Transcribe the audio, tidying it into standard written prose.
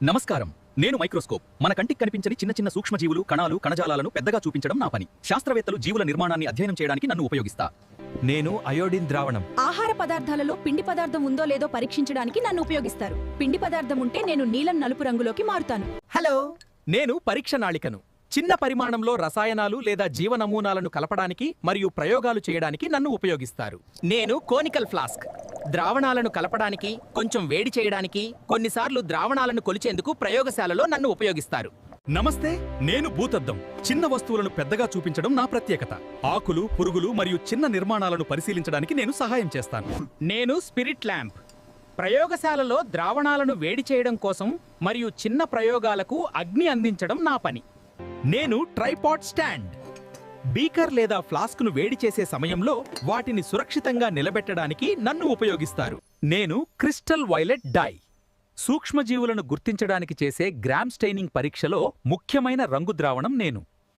నమస్కారం. నేను మైక్రోస్కోప్. మన కంటికి కనిపించని చిన్న చిన్న సూక్ష్మజీవులు, కణాలు, కణజాలాలను పెద్దగా చూపించడం నా పని. శాస్త్రవేత్తలు జీవుల నిర్మాణాన్ని అధ్యయనం చేయడానికి నన్ను ఉపయోగిస్తా. నేను అయోడిన్ ద్రావణం. ఆహార పదార్థాలలో పిండి పదార్థం ఉందో లేదో పరీక్షించడానికి నన్ను ఉపయోగిస్తారు. పిండి పదార్థం ఉంటే నేను నీలం నలుపు రంగులోకి మారుతాను. హలో, నేను పరీక్ష నాళికను. చిన్న పరిమాణంలో రసాయనాలు లేదా జీవ నమూనాలను కలపడానికి మరియు ప్రయోగాలు చేయడానికి నన్ను ఉపయోగిస్తారు. నేను కోనికల్ ఫ్లాస్క్. ద్రావణాలను కలపడానికి, కొంచెం వేడి చేయడానికి, కొన్నిసార్లు ద్రావణాలను కొలిచేందుకు ప్రయోగశాలలో నన్ను ఉపయోగిస్తారు. నమస్తే, నేను భూతద్దం. చిన్న వస్తువులను పెద్దగా చూపించడం నా ప్రత్యేకత. ఆకులు, పురుగులు మరియు చిన్న నిర్మాణాలను పరిశీలించడానికి నేను సహాయం చేస్తాను. నేను స్పిరిట్ ల్యాంప్. ప్రయోగశాలలో ద్రావణాలను వేడి చేయడం కోసం మరియు చిన్న ప్రయోగాలకు అగ్ని అందించడం నా పని. నేను ట్రైపాడ్ స్టాండ్. బీకర్ లేదా ఫ్లాస్క్ను వేడి చేసే సమయంలో వాటిని సురక్షితంగా నిలబెట్టడానికి నన్ను ఉపయోగిస్తారు. నేను క్రిస్టల్ వైలెట్ డై. సూక్ష్మజీవులను గుర్తించడానికి చేసే గ్రామ్ స్టెయినింగ్ పరీక్షలో ముఖ్యమైన రంగు ద్రావణం నేను.